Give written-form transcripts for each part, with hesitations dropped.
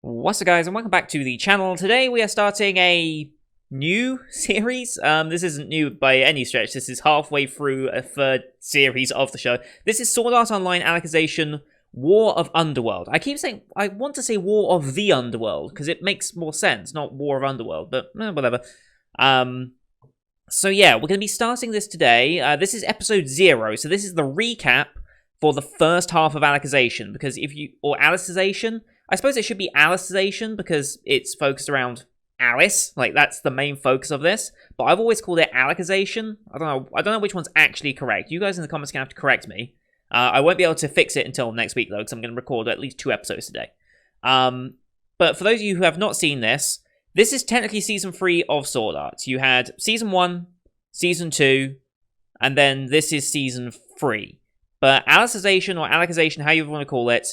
What's up, guys, and welcome back to the channel. Today we are starting a new series. This isn't new by any stretch. This is halfway through a third series of the show. This is Sword Art Online Alicization War of Underworld. I keep saying, I want to say War of the Underworld, because it makes more sense, not War of Underworld, but whatever. So yeah, we're going to be starting this today. This is episode 0, so this is the recap for the first half of Alicization, because or Alicization, I suppose it should be Alicization because it's focused around Alice. Like, that's the main focus of this. But I've always called it Alicization. I don't know which one's actually correct. You guys in the comments are going to have to correct me. I won't be able to fix it until next week, though, because I'm going to record at least 2 episodes today. But for those of you who have not seen this, this is technically Season 3 of Sword Art. You had Season 1, Season 2, and then this is Season 3. But Alicization, or Alicization, how you want to call it,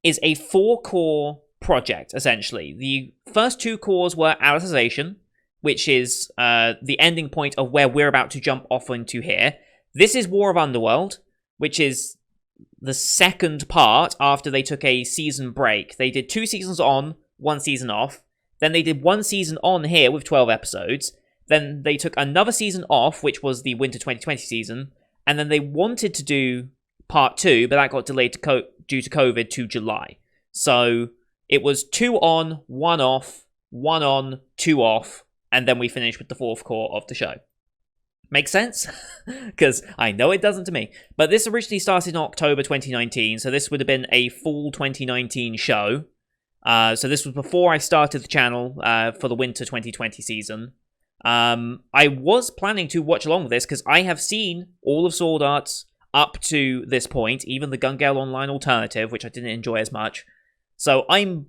is a 4-core project, essentially. The first 2 cores were Alicization, which is the ending point of where we're about to jump off into here. This is War of Underworld, which is the second part after they took a season break. They did 2 seasons on, 1 season off. Then they did 1 season on here with 12 episodes. Then they took another season off, which was the Winter 2020 season. And then they wanted to do part 2, but that got delayed due to COVID to July. So it was 2 on, 1 off, 1 on, 2 off, and then we finished with the 4th core of the show. Makes sense? Because I know it doesn't to me. But this originally started in October 2019, so this would have been a full 2019 show. So this was before I started the channel for the Winter 2020 season. I was planning to watch along with this because I have seen all of Sword Art's up to this point, even the Gun Gale Online alternative, which I didn't enjoy as much. So I'm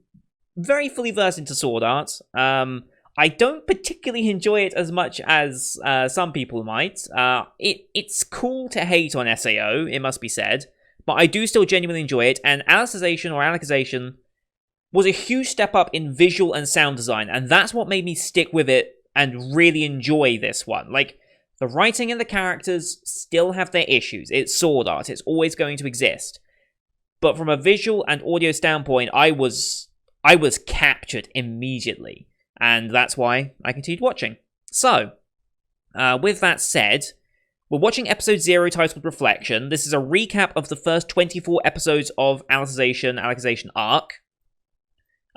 very fully versed into Sword Art. I don't particularly enjoy it as much as some people might. It's cool to hate on SAO, it must be said, but I do still genuinely enjoy it, and Alicization or Alicization was a huge step up in visual and sound design, and that's what made me stick with it and really enjoy this one. Like, the writing and the characters still have their issues. It's Sword Art. It's always going to exist. But from a visual and audio standpoint, I was captured immediately. And that's why I continued watching. So, with that said, we're watching episode 0 titled Reflection. This is a recap of the first 24 episodes of Alicization Arc.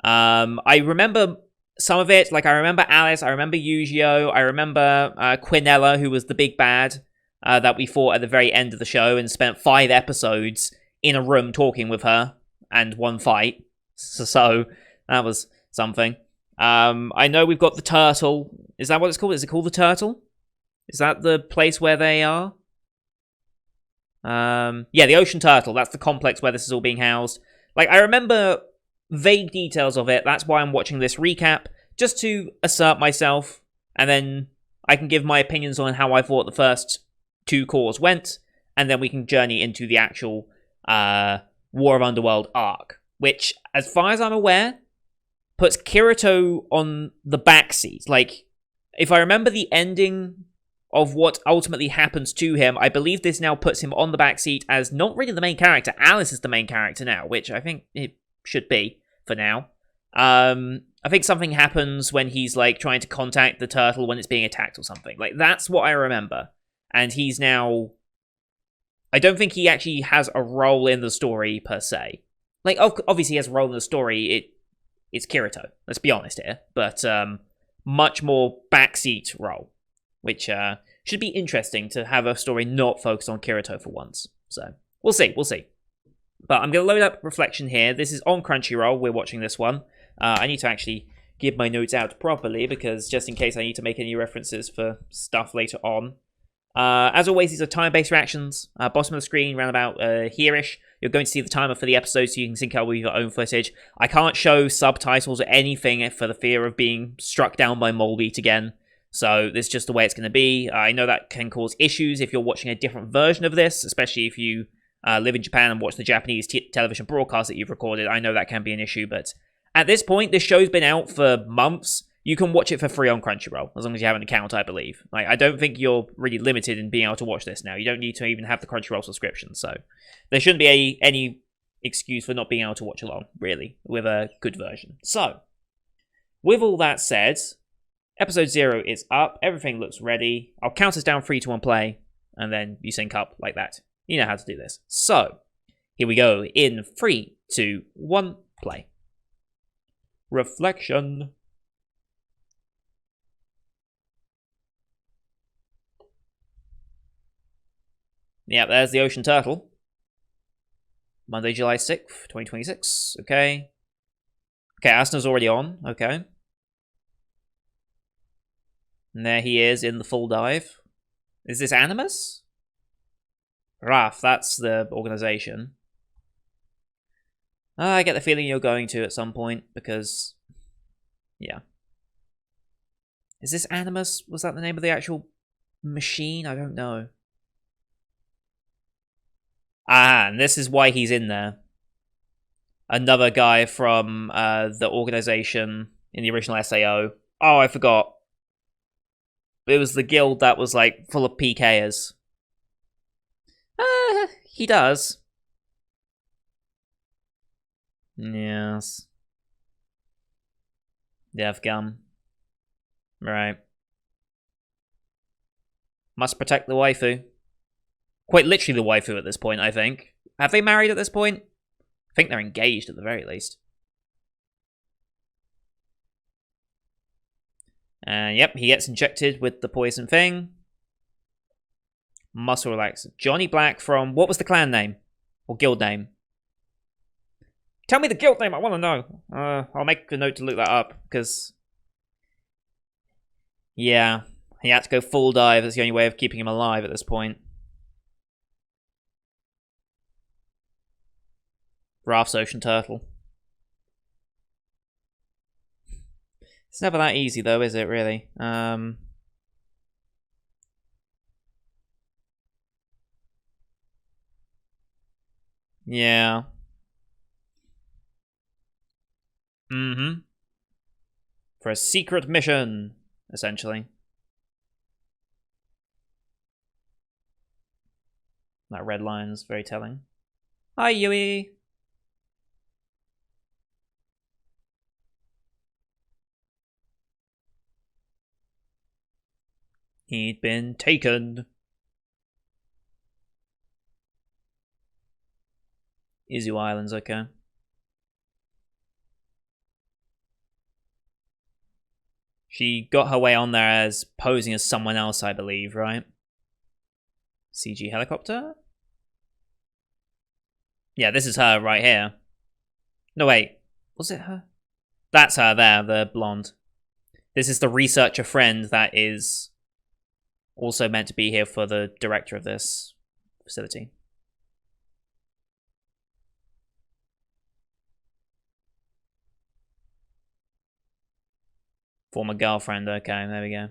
I remember some of it, like I remember Alice, I remember Eugeo, I remember Quinella, who was the big bad that we fought at the very end of the show and spent 5 episodes in a room talking with her and 1 fight. So that was something. I know we've got the turtle. Is that what it's called? Is it called the turtle? Is that the place where they are? Yeah, the ocean turtle. That's the complex where this is all being housed. Like, I remember vague details of it. That's why I'm watching this recap, just to assert myself, and then I can give my opinions on how I thought the first 2 cores went, and then we can journey into the actual War of Underworld arc, which, as far as I'm aware, puts Kirito on the backseat. Like, if I remember the ending of what ultimately happens to him, I believe this now puts him on the backseat as not really the main character. Alice is the main character now, which I think it should be for now. I think something happens when he's like trying to contact the turtle when it's being attacked or something. Like, that's what I remember. And he's now, I don't think he actually has a role in the story per se. Like, obviously he has a role in the story. It's Kirito, let's be honest here, but much more backseat role, which should be interesting to have a story not focused on Kirito for once. So we'll see. But I'm going to load up Reflection here. This is on Crunchyroll. We're watching this one. I need to actually give my notes out properly, because just in case I need to make any references for stuff later on. As always, these are time-based reactions. Bottom of the screen, around about here-ish, you're going to see the timer for the episode, so you can sync up with your own footage. I can't show subtitles or anything for the fear of being struck down by Molebeat again. So this is just the way it's going to be. I know that can cause issues if you're watching a different version of this, especially if you live in Japan and watch the Japanese television broadcast that you've recorded. I know that can be an issue, but at this point, this show's been out for months. You can watch it for free on Crunchyroll, as long as you have an account, I believe. Like, I don't think you're really limited in being able to watch this now. You don't need to even have the Crunchyroll subscription, so there shouldn't be any excuse for not being able to watch along, really, with a good version. So, with all that said, episode 0 is up. Everything looks ready. I'll count us down 3, 2, 1, play, and then you sync up like that. You know how to do this. So, here we go. In 3, 2, 1, play. Reflection. Yep, there's the ocean turtle. Monday, July 6th, 2026. Okay. Okay, Asna's already on. Okay. And there he is in the full dive. Is this Animus? RAF, that's the organization. I get the feeling you're going to at some point, because... yeah. Is this Animus? Was that the name of the actual machine? I don't know. Ah, and this is why he's in there. Another guy from the organization in the original SAO. Oh, I forgot. It was the guild that was, like, full of PKers. He does. Yes. Dev gum. Right. Must protect the waifu. Quite literally the waifu at this point, I think. Have they married at this point? I think they're engaged at the very least. And yep, he gets injected with the poison thing. Muscle relaxer. Johnny Black from... what was the clan name? Or guild name? Tell me the guild name, I want to know. I'll make a note to look that up, because... yeah, he had to go full dive. That's the only way of keeping him alive at this point. Raph's ocean turtle. It's never that easy, though, is it, really? Yeah. Mm-hmm. For a secret mission, essentially. That red line is very telling. Hi, Yui! He'd been taken. Izu Island's okay. She got her way on there as posing as someone else, I believe, right? CG helicopter? Yeah, this is her right here. No, wait. Was it her? That's her there, the blonde. This is the researcher friend that is also meant to be here for the director of this facility. Former girlfriend, okay, there we go.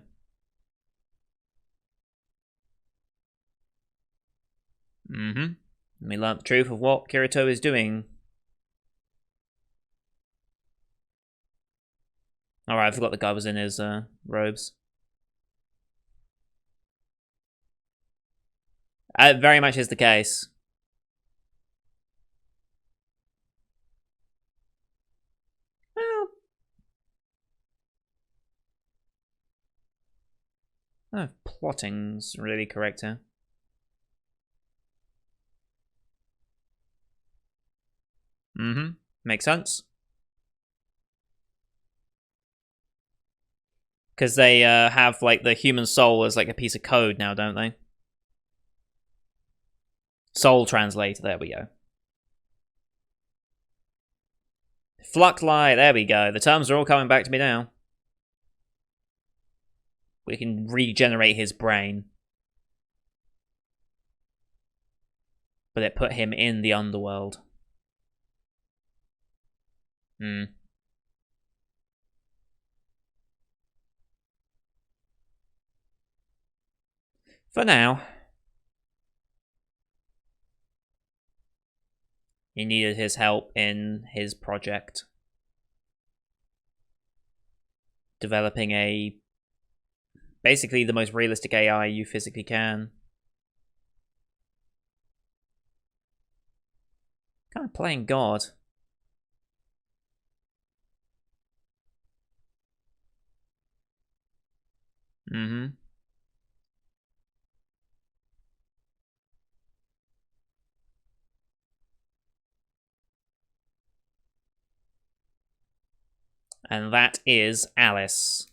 Mm-hmm. Let me learn the truth of what Kirito is doing. Alright, I forgot the guy was in his robes. It very much is the case. Well... oh, plotting's really correct here. Mm-hmm. Makes sense. Because they have, like, the human soul as, like, a piece of code now, don't they? Soul translator, there we go. Fluctlight, there we go. The terms are all coming back to me now. We can regenerate his brain. But it put him in the underworld. Hmm. For now. He needed his help in his project. Developing a... basically the most realistic AI you physically can. Come playing God. Mm-hmm. And that is Alice.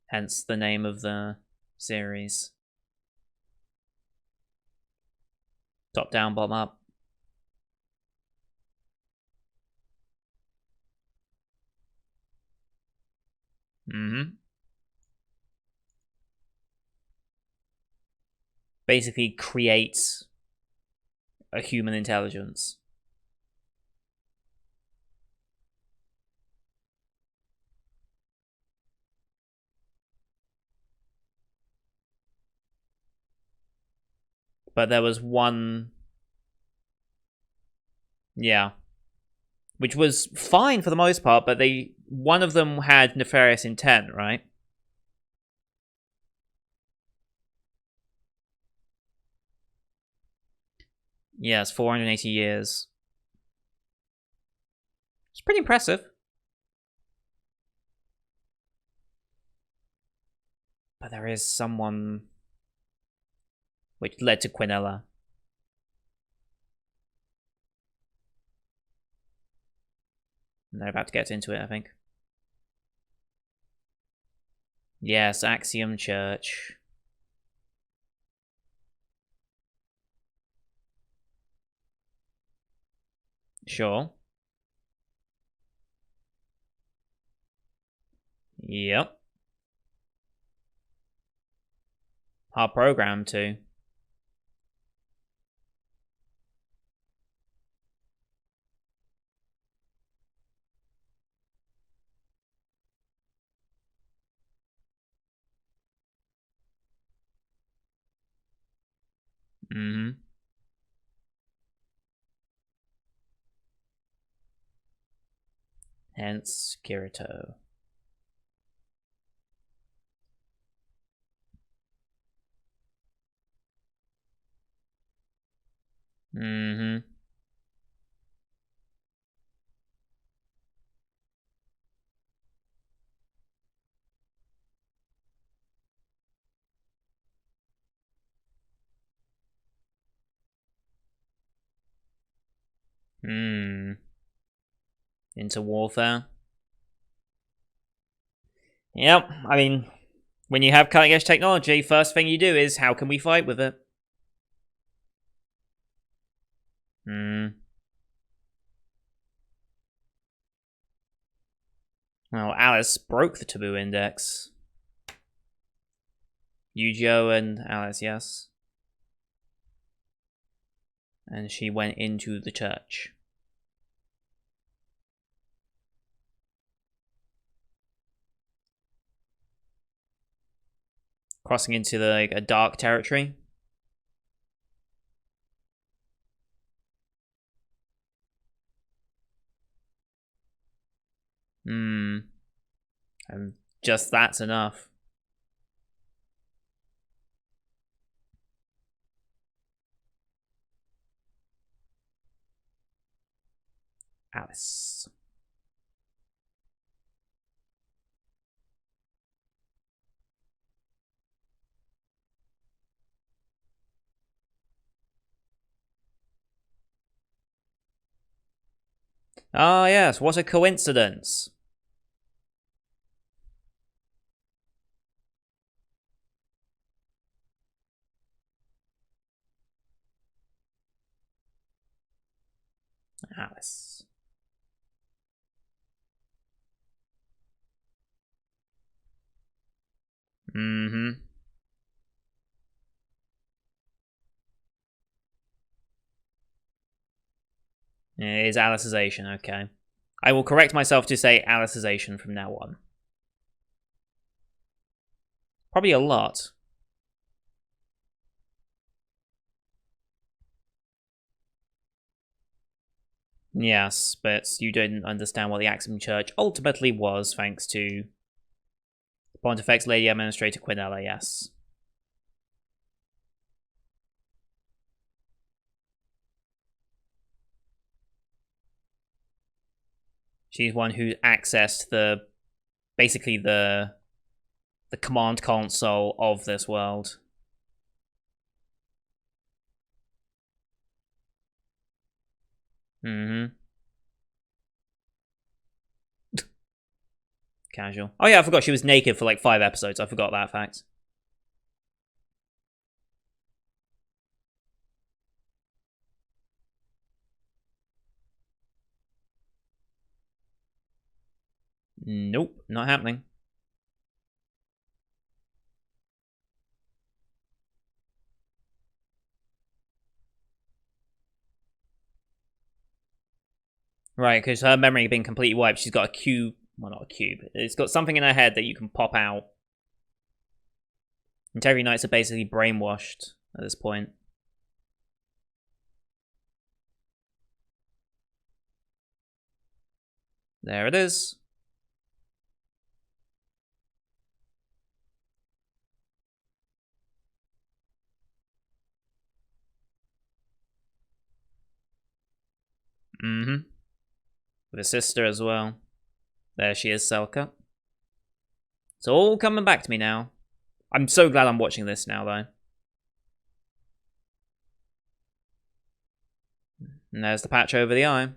Hence the name of the series. Top down, bottom up. Mm-hmm. Basically creates a human intelligence. But there was one... Yeah. Which was fine for the most part, but one of them had nefarious intent, right? Yes, 480 years. It's pretty impressive. But there is someone which led to Quinella. And they're about to get into it, I think. Yes, Axiom Church. Sure. Yep. Our program too. Mm-hmm. Hence Kirito. Mm-hmm. Hmm. Into warfare. Yep. I mean, when you have cutting edge technology, first thing you do is how can we fight with it? Hmm. Well, Alice broke the taboo index. Yu-Gi-Oh and Alice, yes. And she went into the church. Crossing into a dark territory. Hmm. And just that's enough. Alice. Ah, yes, what a coincidence. Alice. Mm-hmm. It is Alicization, okay. I will correct myself to say Alicization from now on. Probably a lot. Yes, but you didn't understand what the Axiom Church ultimately was, thanks to Pontifex Lady Administrator Quinella, yes. She's one who accessed basically the command console of this world. Mm-hmm. Casual. Oh yeah, I forgot she was naked for like 5 episodes. I forgot that fact. Nope, not happening. Right, because her memory had been completely wiped. She's got a cube. Well, not a cube. It's got something in her head that you can pop out. And Terry Knights are basically brainwashed at this point. There it is. Mm-hmm. With a sister as well. There she is, Selka. It's all coming back to me now. I'm so glad I'm watching this now, though. And there's the patch over the eye.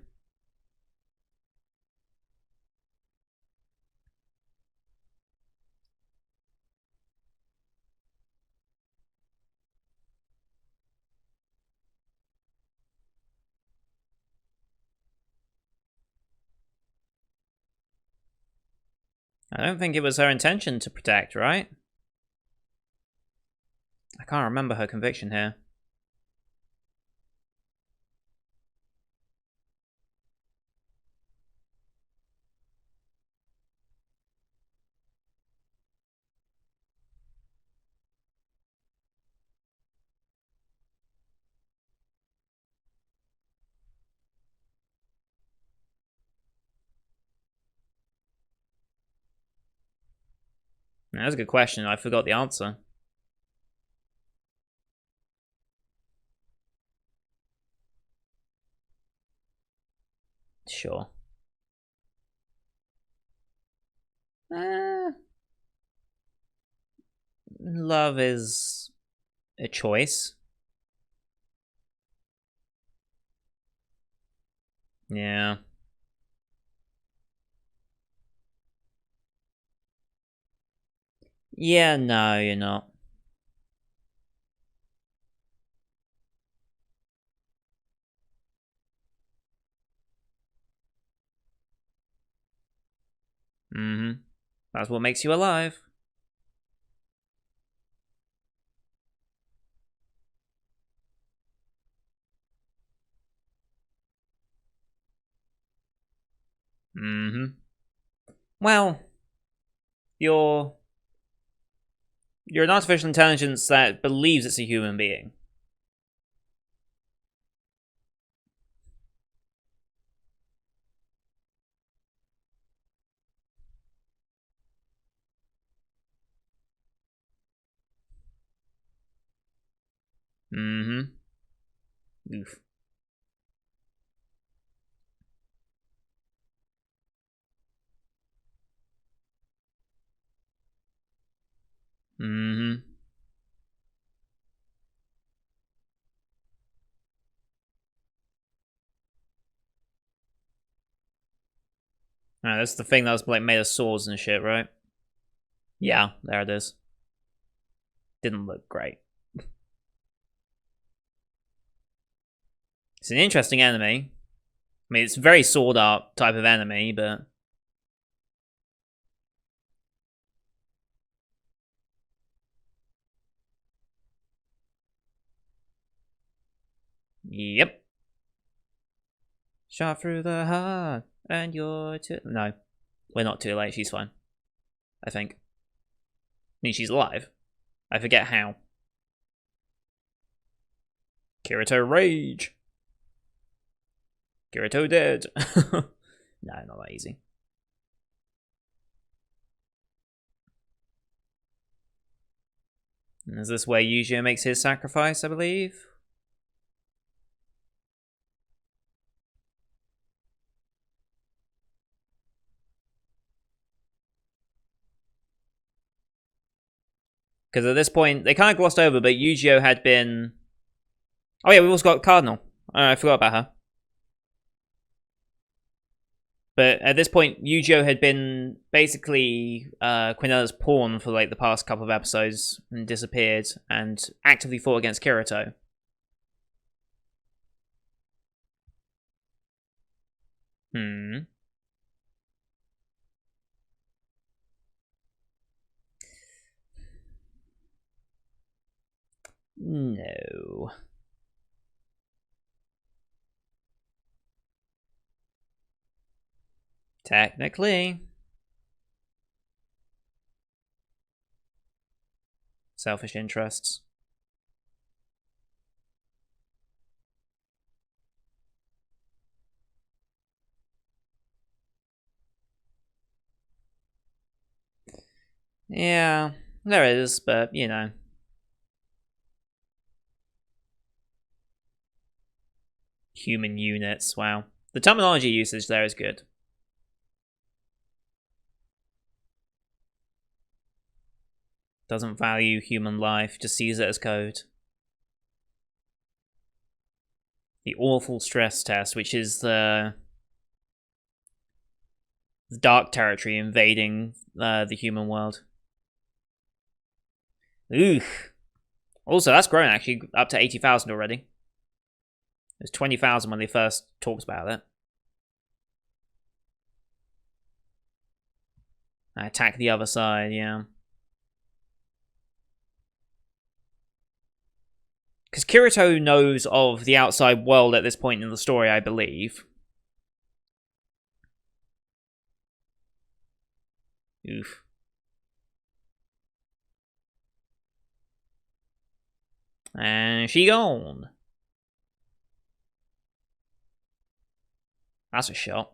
I don't think it was her intention to protect, right? I can't remember her conviction here. That's a good question. I forgot the answer. Sure. Love is a choice. Yeah. Yeah, no, you're not. Mm-hmm. That's what makes you alive. Mm-hmm. Well, you're an artificial intelligence that believes it's a human being. Mm-hmm. Oof. Mm-hmm. That's the thing that was like made of swords and shit, right? Yeah, there it is. Didn't look great. It's an interesting enemy. I mean, it's a very sword art type of enemy, but yep. Shot through the heart, and you're too. No, we're not too late. She's fine. I think. I mean, she's alive. I forget how. Kirito rage. Kirito dead. No, not that easy. And is this where Yujiro makes his sacrifice, I believe? Because at this point, they kind of glossed over, but Yu-Gi-Oh had been... Oh yeah, we also got Cardinal. I forgot about her. But at this point, Yu-Gi-Oh had been basically Quinella's pawn for like the past couple of episodes and disappeared and actively fought against Kirito. Hmm. No. Technically. Selfish interests. Yeah, there is, but you know. Human units, wow. The terminology usage there is good. Doesn't value human life, just sees it as code. The awful stress test, which is the dark territory invading the human world. Ooh. Also, that's grown actually up to 80,000 already. It was 20,000 when they first talked about it. Attack the other side, yeah. Because Kirito knows of the outside world at this point in the story, I believe. Oof. And she gone. That's a shot.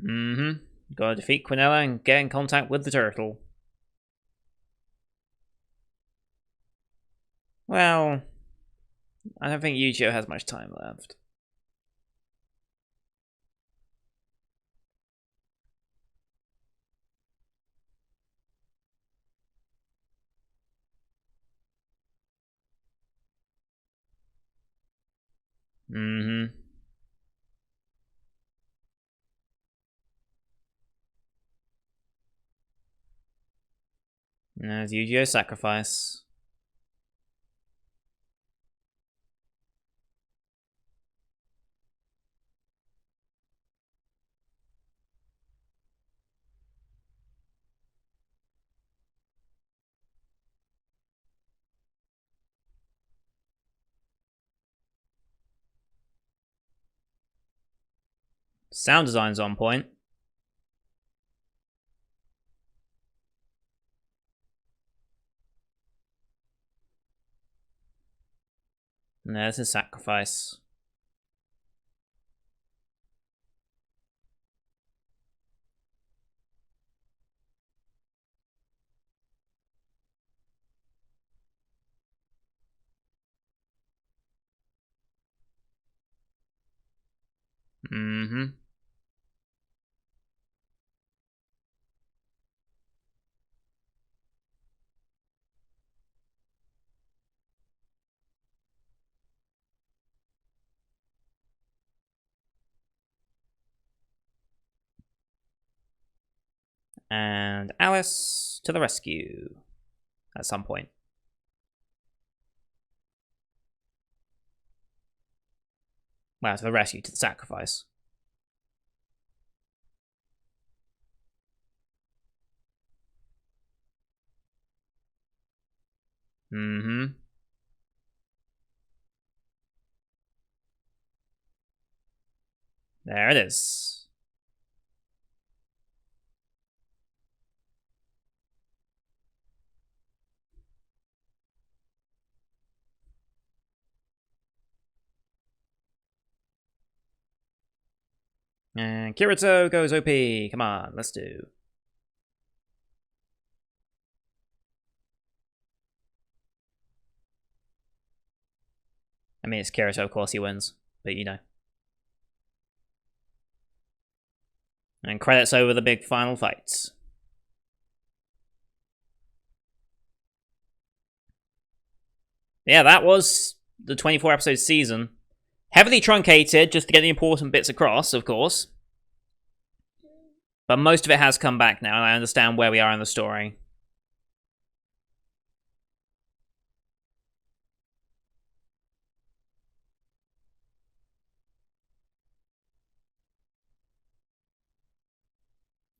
Mm-hmm. Gotta defeat Quinella and get in contact with the turtle. Well, I don't think Yu-Gi-Oh has much time left. Mm-hmm. There's Yu-Gi-Oh sacrifice. Sound design's on point. And there's his sacrifice. Mm-hmm. And Alice to the rescue. At some point. Well, to the rescue, to the sacrifice. Mm-hmm. There it is. And Kirito goes OP. Come on, let's do. I mean, it's Kirito, of course he wins, but you know. And credits over the big final fights. Yeah, that was the 24-episode season. Heavily truncated, just to get the important bits across, of course. But most of it has come back now, and I understand where we are in the story.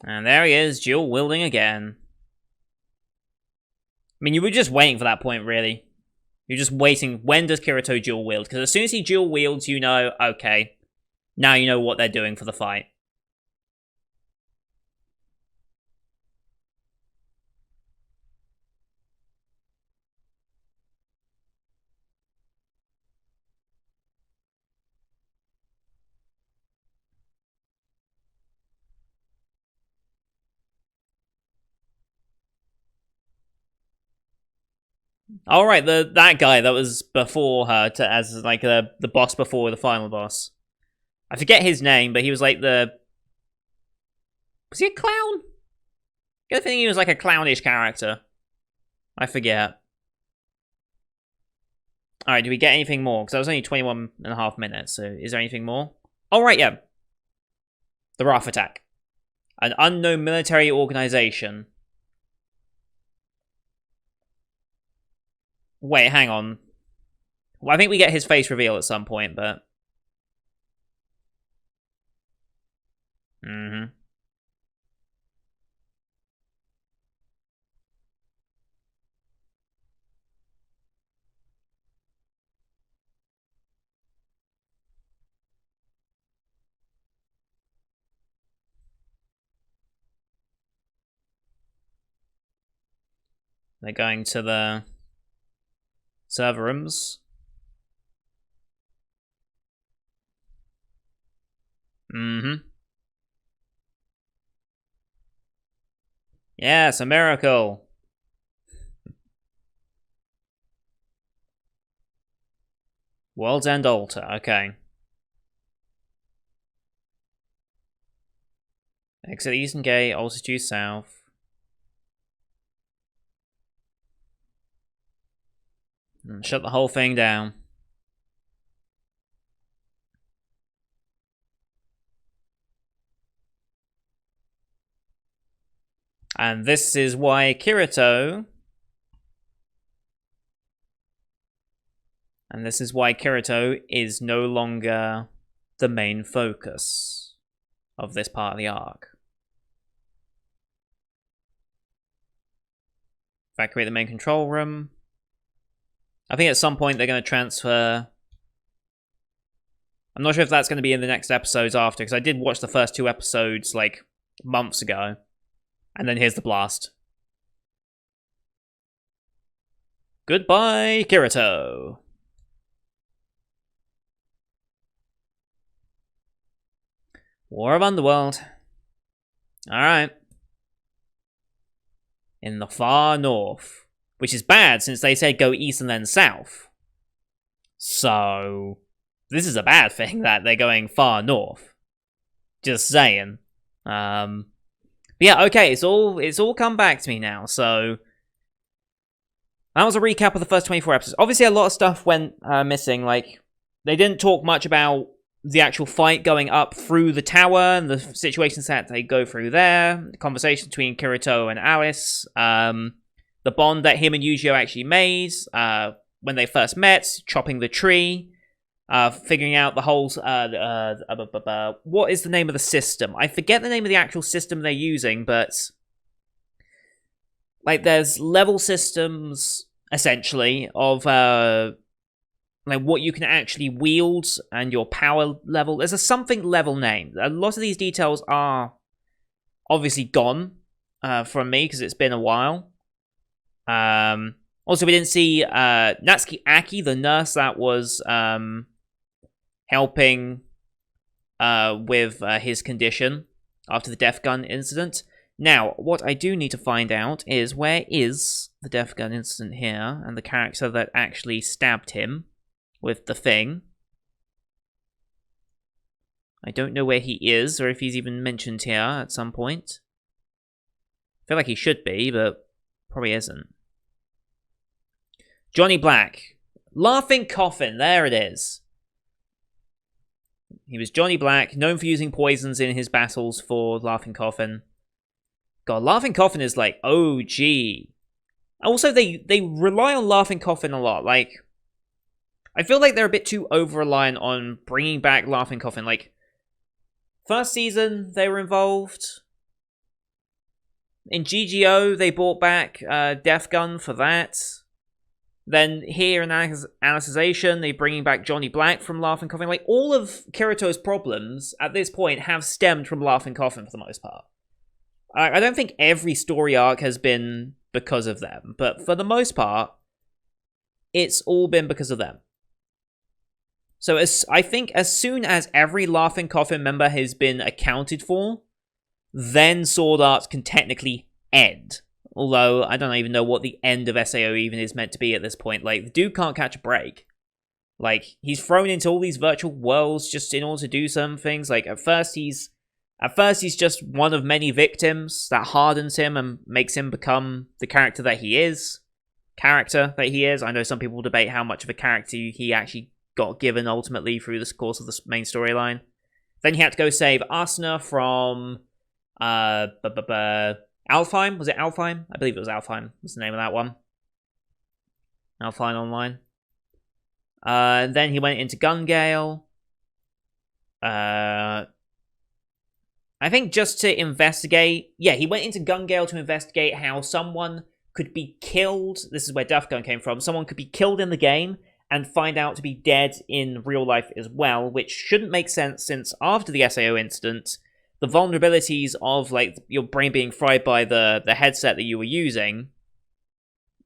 And there he is, dual wielding again. I mean, you were just waiting for that point, really. You're just waiting, when does Kirito dual wield? Because as soon as he dual wields, you know, okay, now you know what they're doing for the fight. All right, that guy that was before her, as like the boss before the final boss. I forget his name, but he was like the. Was he a clown? I think he was like a clownish character. I forget. All right, do we get anything more? Because that was only 21.5 minutes. So is there anything more? All right, yeah. The Wrath Attack, an unknown military organization. Wait, hang on. Well, I think we get his face reveal at some point, but... Mm-hmm. They're going to the server rooms. Mm-hmm. Yes, a miracle. World's End Altar, okay. Exit Eastern Gate, altar due south. And shut the whole thing down. And this is why Kirito... And this is why Kirito is no longer the main focus of this part of the arc. Evacuate the main control room. I think at some point they're going to transfer... I'm not sure if that's going to be in the next episodes after, because I did watch the first 2 episodes, like, months ago. And then here's the blast. Goodbye, Kirito. War of Underworld. Alright. In the far north. Which is bad, since they said go east and then south. So... this is a bad thing that they're going far north. Just saying. But yeah, okay, it's all come back to me now, so... that was a recap of the first 24 episodes. Obviously, a lot of stuff went missing, like... they didn't talk much about the actual fight going up through the tower and the situations that they go through there. The conversation between Kirito and Alice. The bond that him and Eugeo actually made when they first met. Chopping the tree. Figuring out the whole... what is the name of the system? I forget the name of the actual system they're using, but... like, there's level systems, essentially, of... like what you can actually wield and your power level. There's a something level name. A lot of these details are obviously gone from me because it's been a while. Also, we didn't see Natsuki Aki, the nurse that was helping with his condition after the Death Gun incident. Now, what I do need to find out is where is the Death Gun incident here, and the character that actually stabbed him with the thing. I don't know where he is, or if he's even mentioned here at some point. I feel like he should be, but probably isn't. Johnny Black. Laughing Coffin, there it is. He was Johnny Black, known for using poisons in his battles for Laughing Coffin. God, Laughing Coffin is like OG. Also, they rely on Laughing Coffin a lot. Like, I feel like they're a bit too over-reliant on bringing back Laughing Coffin. Like, first season, they were involved. In GGO, they brought back Death Gun for that. Then here in Alicization, they're bringing back Johnny Black from Laughing Coffin. Like, all of Kirito's problems at this point have stemmed from Laughing Coffin for the most part. I don't think every story arc has been because of them, but for the most part, it's all been because of them. So I think as soon as every Laughing Coffin member has been accounted for, then Sword Art can technically end. Although, I don't even know what the end of SAO even is meant to be at this point. Like, the dude can't catch a break. Like, he's thrown into all these virtual worlds just in order to do some things. Like, at first he's just one of many victims that hardens him and makes him become the character that he is. I know some people debate how much of a character he actually got given ultimately through the course of the main storyline. Then he had to go save Asuna from Alfheim. Was it Alfheim? I believe it was Alfheim. Was the name of that one. Alfheim Online. And then he went into Gun-Gale. I think just to investigate... Yeah, he went into Gun-Gale to investigate how someone could be killed. This is where Death Gun came from. Someone could be killed in the game and find out to be dead in real life as well, which shouldn't make sense since after the SAO incident, the vulnerabilities of like your brain being fried by the headset that you were using,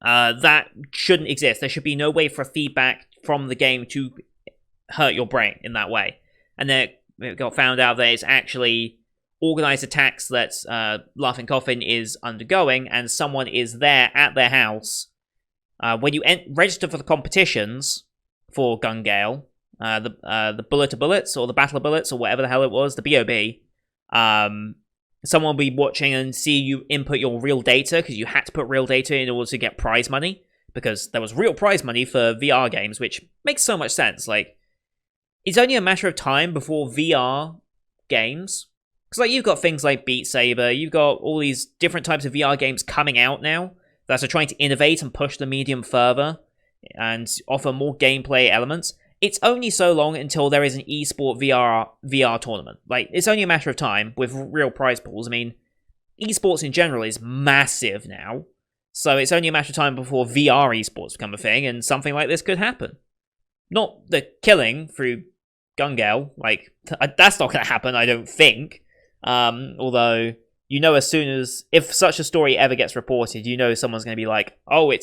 that shouldn't exist. There should be no way for feedback from the game to hurt your brain in that way. And then it got found out that it's actually organized attacks that Laughing Coffin is undergoing, and someone is there at their house. When you register for the competitions for Gun-Gale, the Bullet to Bullets, or the Battle of Bullets, or whatever the hell it was, the BOB, someone will be watching and see you input your real data, because you had to put real data in order to get prize money, because there was real prize money for VR games, which makes so much sense. Like, it's only a matter of time before VR games, because like you've got things like Beat Saber, you've got all these different types of VR games coming out now that are trying to innovate and push the medium further and offer more gameplay elements. It's only so long until there is an esport VR tournament. Like, it's only a matter of time with real prize pools. I mean, esports in general is massive now, so it's only a matter of time before VR esports become a thing, and something like this could happen. Not the killing through Gun-Gale, like, that's not going to happen, I don't think. Although, you know, as soon as, if such a story ever gets reported, you know someone's going to be like, oh,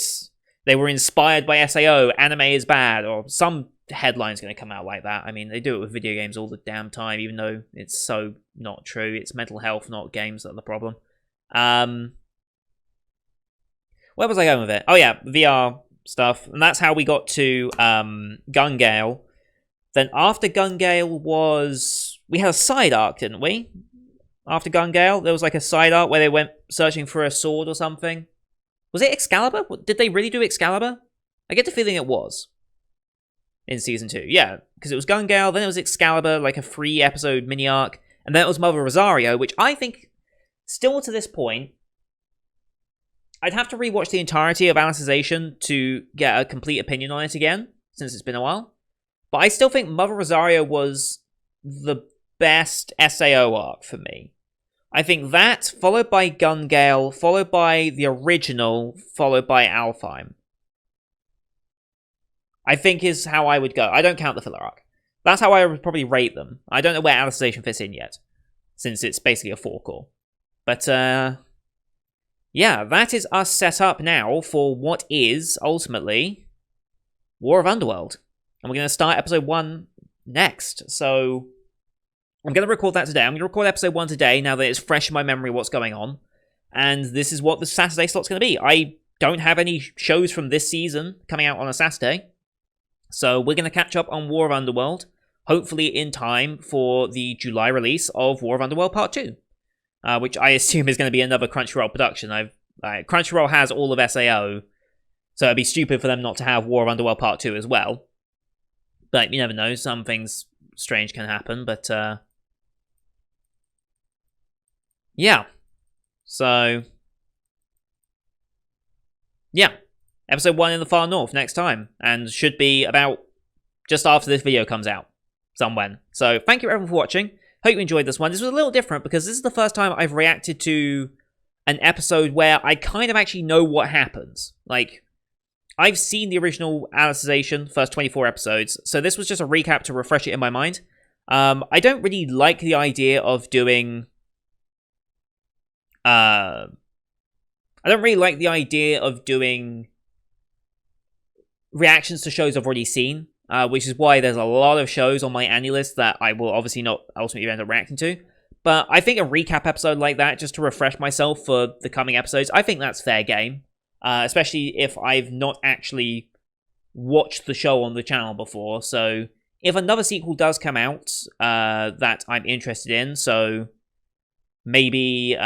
they were inspired by SAO, anime is bad, or some headline's going to come out like that. I mean, they do it with video games all the damn time, even though it's so not true. It's mental health, not games that are the problem. Where was I going with it? Oh yeah, VR stuff. And that's how we got to Gun-Gale. Then after Gun-Gale we had a side arc, didn't we? After Gun-Gale, there was like a side arc where they went searching for a sword or something. Was it Excalibur? Did they really do Excalibur? I get the feeling it was. In Season 2. Yeah, because it was Gun-Gale, then it was Excalibur, like a 3-episode mini-arc, and then it was Mother Rosario, which I think, still to this point, I'd have to rewatch the entirety of Alicization to get a complete opinion on it again, since it's been a while. But I still think Mother Rosario was the best SAO arc for me. I think that, followed by Gun-Gale, followed by the original, followed by Alfheim, I think is how I would go. I don't count the filler arc. That's how I would probably rate them. I don't know where Alicization fits in yet, since it's basically a 4-core. But, yeah, that is us set up now for what is, ultimately, War of Underworld. And we're going to start episode 1 next. So, I'm going to record that today. I'm going to record episode 1 today, now that it's fresh in my memory what's going on. And this is what the Saturday slot's going to be. I don't have any shows from this season coming out on a Saturday. So we're going to catch up on War of Underworld, hopefully in time for the July release of War of Underworld Part 2, which I assume is going to be another Crunchyroll production. Crunchyroll has all of SAO, so it'd be stupid for them not to have War of Underworld Part 2 as well. But you never know, some things strange can happen, but yeah. So, yeah. Episode 1 in the Far North next time, and should be about just after this video comes out, somewhen. So, thank you everyone for watching. Hope you enjoyed this one. This was a little different, because this is the first time I've reacted to an episode where I kind of actually know what happens. Like, I've seen the original Alicization, first 24 episodes, so this was just a recap to refresh it in my mind. I don't really like the idea of doing... I don't really like the idea of doing reactions to shows I've already seen, which is why there's a lot of shows on my annual list that I will obviously not ultimately end up reacting to. But I think a recap episode like that, just to refresh myself for the coming episodes, I think that's fair game. Especially if I've not actually watched the show on the channel before. So if another sequel does come out that I'm interested in, so maybe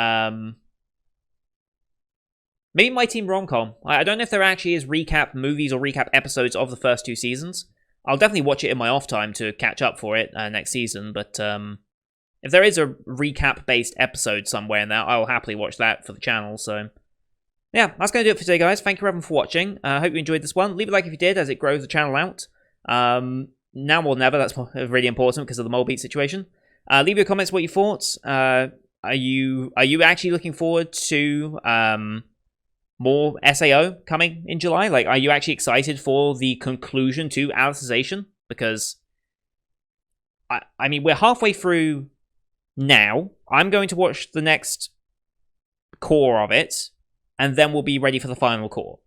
maybe My Team Romcom. I don't know if there actually is recap movies or recap episodes of the first 2 seasons. I'll definitely watch it in my off time to catch up for it next season, but if there is a recap-based episode somewhere in there, I'll happily watch that for the channel, so... yeah, that's going to do it for today, guys. Thank you everyone for watching. I hope you enjoyed this one. Leave a like if you did, as it grows the channel out. Now more than ever, that's really important because of the Molebeat situation. Leave your comments what you thought. Are you actually looking forward to more SAO coming in July? Like, are you actually excited for the conclusion to Alicization? Because, I mean, we're halfway through now. I'm going to watch the next core of it, and then we'll be ready for the final core.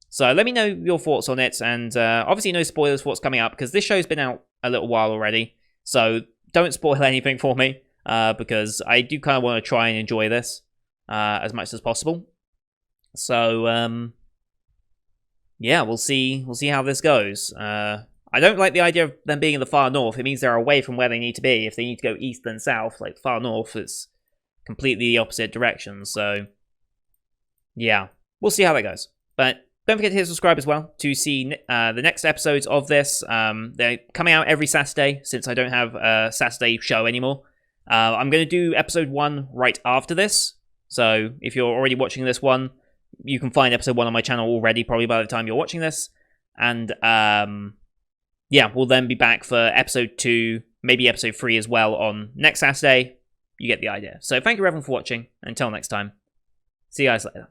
So let me know your thoughts on it, and obviously no spoilers for what's coming up, because this show's been out a little while already, so don't spoil anything for me, because I do kind of want to try and enjoy this as much as possible. So, yeah, we'll see how this goes. I don't like the idea of them being in the far north. It means they're away from where they need to be. If they need to go east and south, like far north, it's completely the opposite direction, so... yeah, we'll see how that goes. But don't forget to hit subscribe as well to see the next episodes of this. They're coming out every Saturday, since I don't have a Saturday show anymore. I'm going to do episode 1 right after this. So if you're already watching this one, you can find episode 1 on my channel already, probably by the time you're watching this. And yeah, we'll then be back for episode 2, maybe episode 3 as well on next Saturday. You get the idea. So thank you everyone for watching. Until next time, see you guys later.